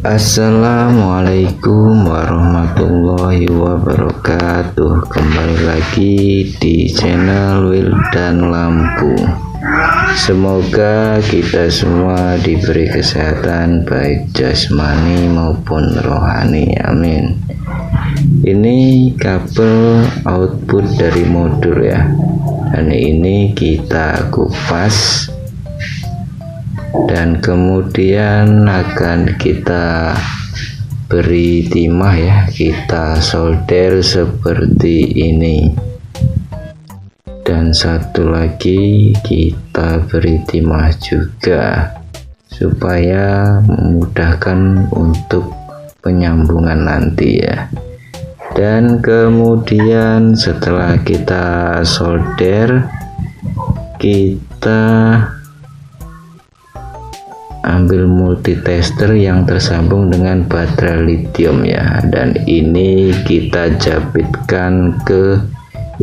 Assalamualaikum warahmatullahi wabarakatuh. Kembali lagi di channel Wildan Lampu. Semoga kita semua diberi kesehatan baik jasmani maupun rohani, amin. Ini kabel output dari modul ya, dan ini kita kupas dan kemudian akan kita beri timah ya, kita solder seperti ini, dan satu lagi kita beri timah juga supaya memudahkan untuk penyambungan nanti ya. Dan kemudian setelah kita solder, kita ambil multitester yang tersambung dengan baterai lithium ya, dan ini kita jepitkan ke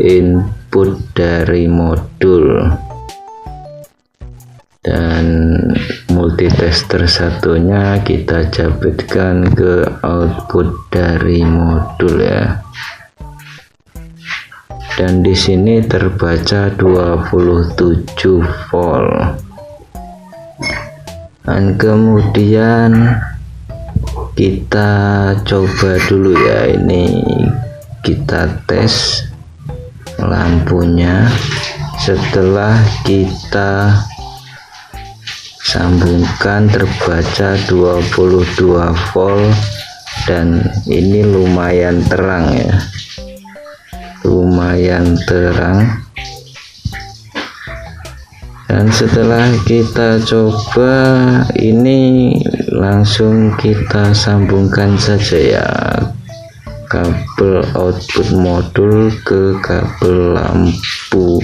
input dari modul, dan multitester satunya kita jepitkan ke output dari modul ya. Dan di sini terbaca 27 volt. Dan kemudian kita coba dulu ya, ini kita tes lampunya. Setelah kita sambungkan terbaca 22 volt, dan ini lumayan terang ya, lumayan terang. Dan setelah kita coba, ini langsung kita sambungkan saja ya kabel output modul ke kabel lampu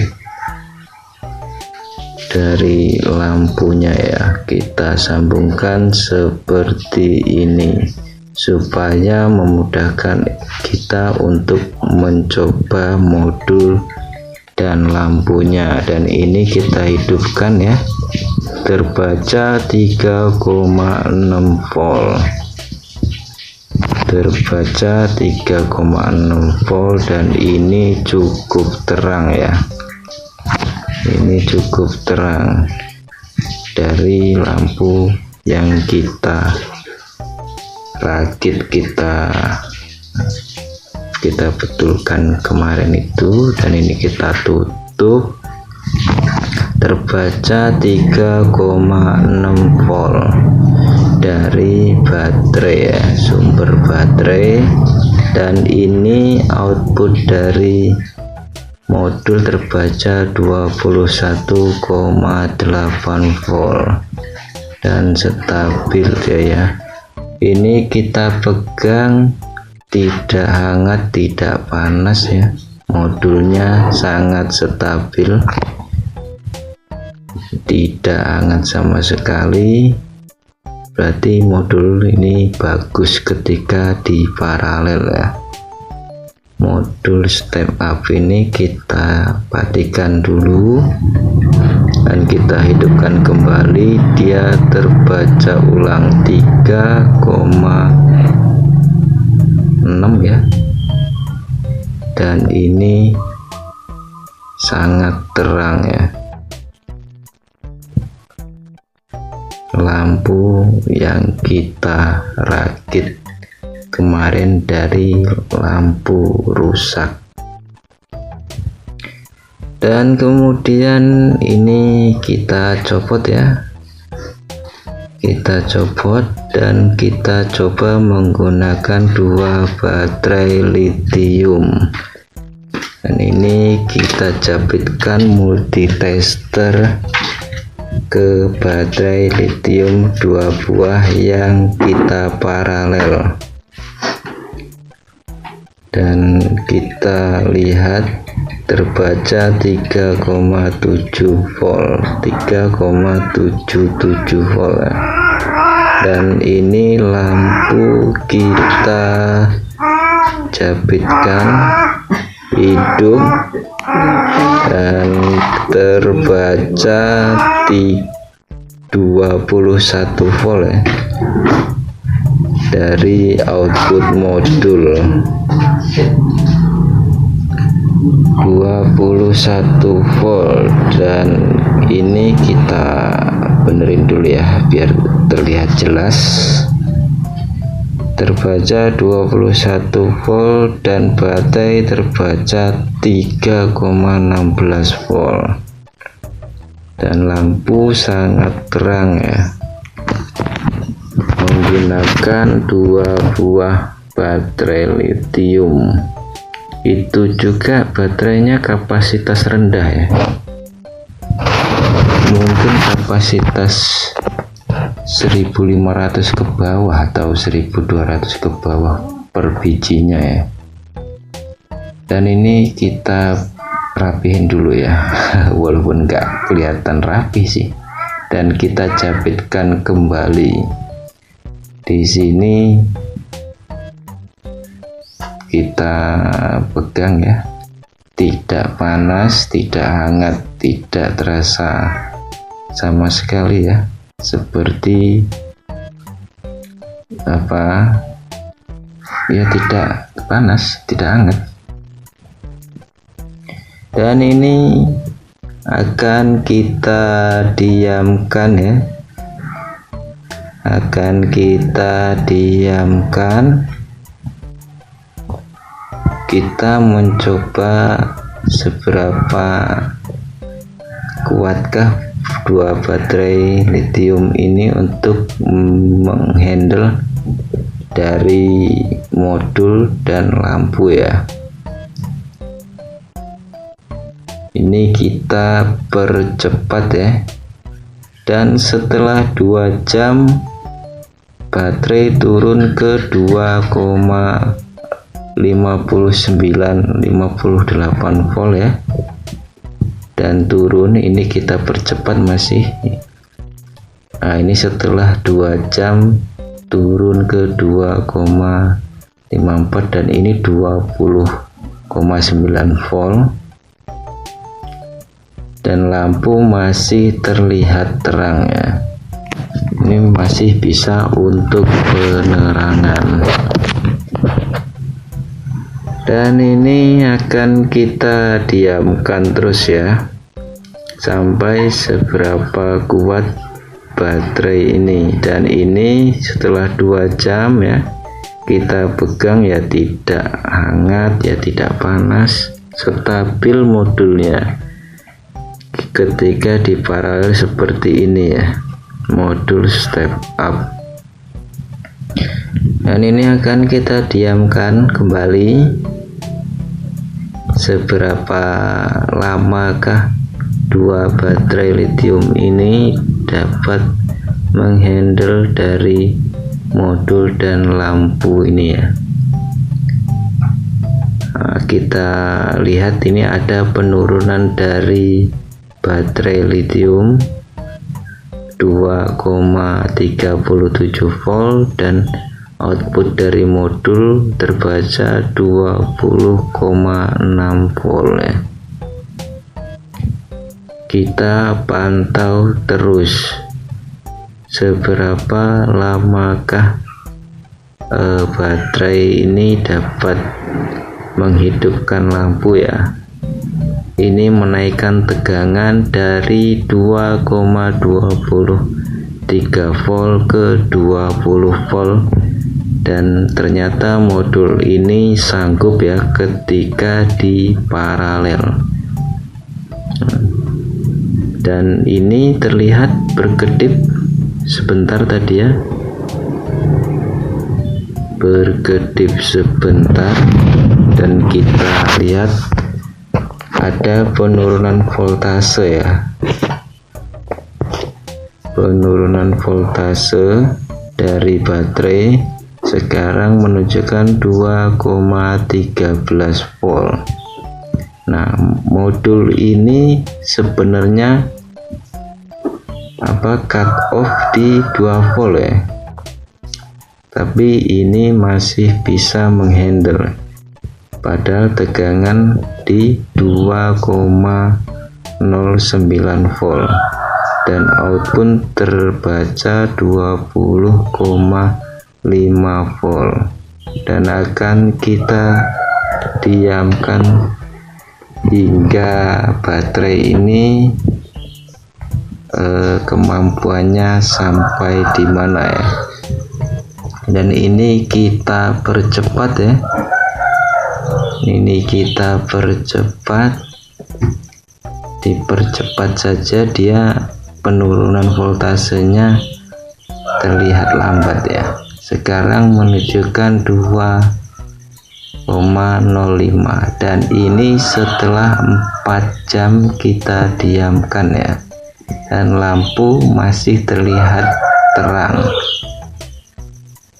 dari lampunya ya. Kita sambungkan seperti ini supaya memudahkan kita untuk mencoba modul dan lampunya. Dan ini kita hidupkan ya, terbaca 3,6 volt, terbaca 3,6 volt, dan ini cukup terang ya, ini cukup terang dari lampu yang kita rakit, kita betulkan kemarin itu. Dan ini kita tutup, terbaca 3,6 volt dari baterai ya, sumber baterai. Dan ini output dari modul terbaca 21,8 volt dan stabil ya. Ini kita pegang tidak hangat tidak panas ya, modulnya sangat stabil, tidak hangat sama sekali. Berarti modul ini bagus ketika di paralel ya. Modul step up ini kita matikan dulu dan kita hidupkan kembali. Dia terbaca ulang 3,6 ya, dan ini sangat terang ya. Lampu yang kita rakit kemarin dari lampu rusak. Dan kemudian ini kita copot ya, kita copot dan kita coba menggunakan 2 baterai lithium. Dan ini kita jepitkan multitester ke baterai lithium 2 buah yang kita paralel. Dan kita lihat terbaca 3,7 volt, 3,77 volt. Dan ini lampu kita jepitkan hidup dan terbaca 21 volt ya. dari output modul 21 volt, dan ini kita benerin dulu ya biar terlihat jelas. Terbaca 21 volt dan baterai terbaca 3,16 volt, dan lampu sangat terang ya, menggunakan 2 buah baterai lithium. Itu juga baterainya kapasitas rendah ya, mungkin kapasitas 1500 ke bawah atau 1200 ke bawah per bijinya ya. Dan ini kita rapihin dulu ya walaupun nggak kelihatan rapi sih, dan kita jepitkan kembali. Di sini kita pegang ya, tidak panas, tidak hangat, tidak terasa sama sekali ya, seperti apa ya, tidak panas, tidak hangat. Dan ini akan kita diamkan ya, akan kita diamkan. Kita mencoba seberapa kuatkah 2 baterai lithium ini untuk menghandle dari modul dan lampu ya. Ini kita percepat ya, dan setelah 2 jam baterai turun ke 2,5958 volt ya, dan turun. Ini kita percepat masih. Nah, ini setelah 2 jam turun ke 2,54, dan ini 20,9 volt, dan lampu masih terlihat terang ya. Ini masih bisa untuk penerangan. Dan ini akan kita diamkan terus ya, sampai seberapa kuat baterai ini. Dan ini setelah 2 jam ya, kita pegang ya, tidak hangat ya, tidak panas, stabil modulnya ketika di paralel seperti ini ya, modul step up. Dan ini akan kita diamkan kembali. Seberapa lamakah 2 baterai lithium ini dapat menghandle dari modul dan lampu ini ya. Nah, kita lihat ini ada penurunan dari baterai lithium 2,37 volt, dan output dari modul terbaca 20,6 volt ya. Kita pantau terus seberapa lamakah baterai ini dapat menghidupkan lampu ya. Ini menaikkan tegangan dari 2,23 volt ke 20 volt, dan ternyata modul ini sanggup ya ketika di paralel. Dan ini terlihat berkedip sebentar tadi ya, berkedip sebentar, dan kita lihat ada penurunan voltase ya, penurunan voltase dari baterai sekarang menunjukkan 2,13 volt. Nah, modul ini sebenarnya cut off di 2 volt ya, tapi ini masih bisa menghandle, padahal tegangan di 2,09 volt, dan output terbaca 20,9 5 volt, dan akan kita diamkan hingga baterai ini kemampuannya sampai di mana ya. Dan ini kita percepat ya, ini kita percepat, dipercepat saja, dia penurunan voltasenya terlihat lambat ya. Sekarang menunjukkan 2,05, dan ini setelah 4 jam kita diamkan ya, dan lampu masih terlihat terang,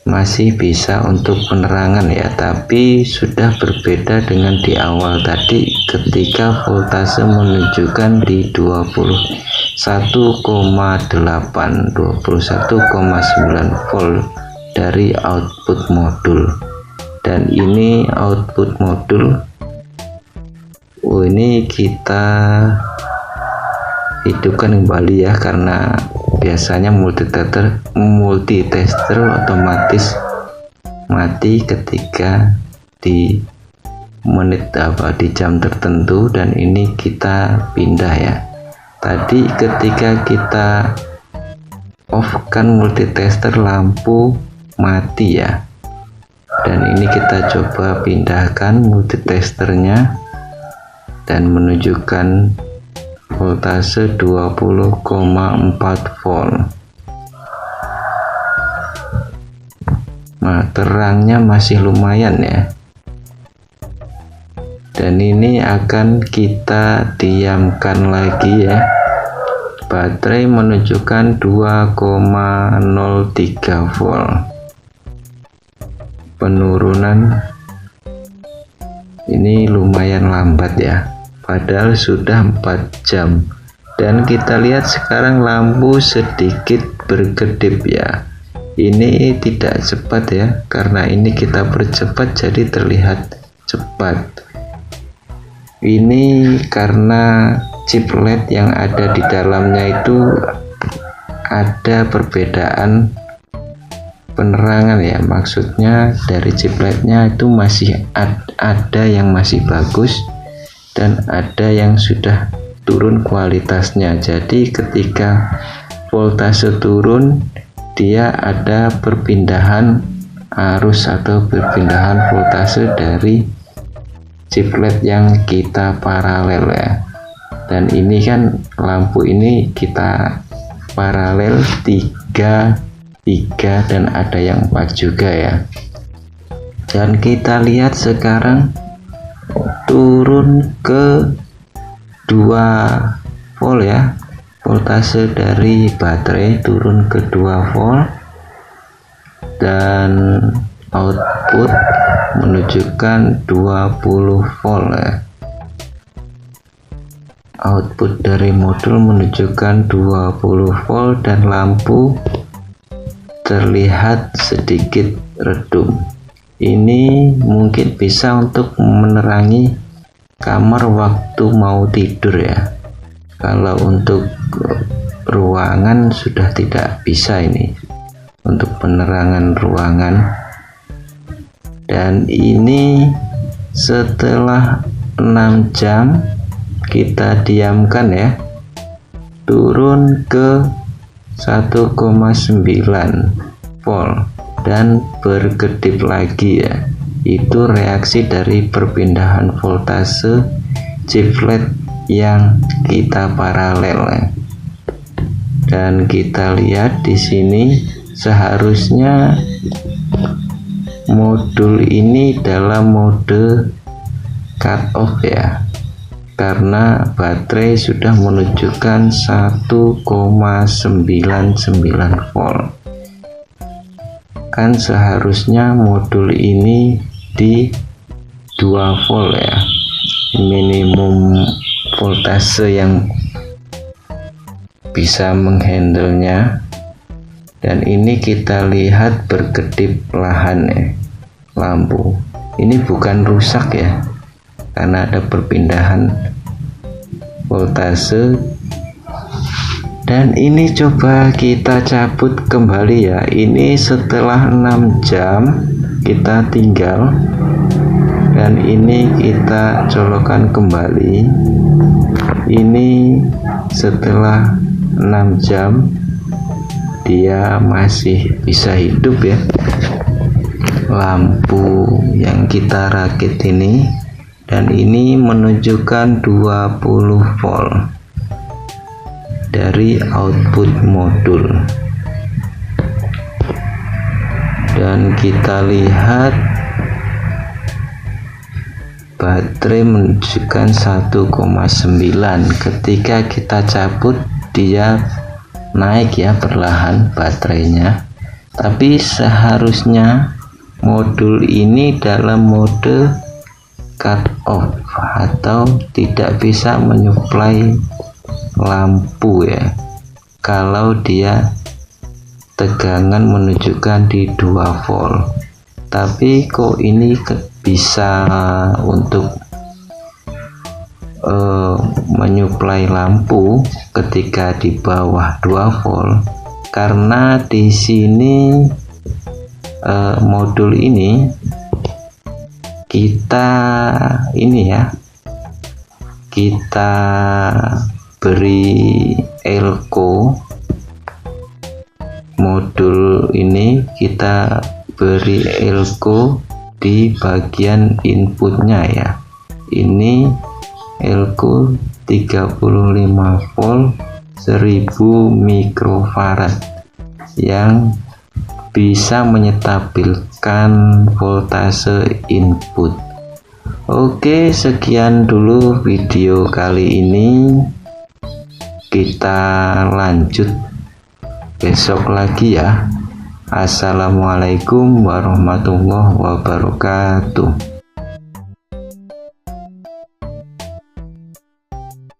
masih bisa untuk penerangan ya. Tapi sudah berbeda dengan di awal tadi ketika voltase menunjukkan di 21,8, 21,9 volt dari output modul. Dan ini output modul, ini kita hidupkan kembali ya, karena biasanya multitester otomatis mati ketika di di jam tertentu. Dan ini kita pindah ya, tadi ketika kita off kan multitester lampu mati ya, dan ini kita coba pindahkan multitesternya dan menunjukkan voltase 20,4 volt. Nah, terangnya masih lumayan ya, dan ini akan kita diamkan lagi ya. Baterai menunjukkan 2,03 volt. Penurunan ini lumayan lambat ya, padahal sudah 4 jam. Dan kita lihat sekarang lampu sedikit berkedip ya. Ini tidak cepat ya, karena ini kita percepat jadi terlihat cepat. Ini karena chip LED yang ada di dalamnya itu ada perbedaan penerangan ya, maksudnya dari chip LED-nya itu masih ada yang masih bagus dan ada yang sudah turun kualitasnya. Jadi ketika voltase turun, dia ada perpindahan arus atau perpindahan voltase dari chip LED yang kita paralel ya. Dan ini kan lampu ini kita paralel 3 dan ada yang 4 juga ya. Dan kita lihat sekarang turun ke 2 volt ya, voltase dari baterai turun ke 2 volt, dan output menunjukkan 20 volt ya. Output dari modul menunjukkan 20 volt dan lampu terlihat sedikit redup. Ini mungkin bisa untuk menerangi kamar waktu mau tidur ya. Kalau untuk ruangan sudah tidak bisa ini untuk penerangan ruangan. Dan ini setelah 6 jam kita diamkan ya, turun ke 1,9 volt dan berkedip lagi ya. Itu reaksi dari perpindahan voltase chip LED yang kita paralel ya. Dan kita lihat di sini seharusnya modul ini dalam mode cut off ya, karena baterai sudah menunjukkan 1,99 volt. Kan seharusnya modul ini di 2 volt ya, minimum voltase yang bisa menghandlenya. Dan ini kita lihat berkedip lahan ya lampu. Ini bukan rusak ya, karena ada perpindahan voltase Dan ini coba kita cabut kembali ya. Ini setelah 6 jam kita tinggal, dan ini kita colokkan kembali. Ini setelah 6 jam dia masih bisa hidup ya, lampu yang kita rakit ini. Dan ini menunjukkan 20 volt dari output modul. Dan kita lihat baterai menunjukkan 1,9. Ketika kita cabut dia naik ya perlahan baterainya, tapi seharusnya modul ini dalam mode cut off atau tidak bisa menyuplai lampu ya, kalau dia tegangan menunjukkan di 2 volt. Tapi kok ini bisa untuk menyuplai lampu ketika di bawah 2 volt, karena di sini modul ini kita beri elko. Modul ini kita beri elko di bagian inputnya ya. Ini elko 35 volt 1000 mikrofarad yang bisa menyetabilkan voltase input. Oke, sekian dulu video kali ini. Kita lanjut besok lagi ya. Assalamualaikum warahmatullahi wabarakatuh.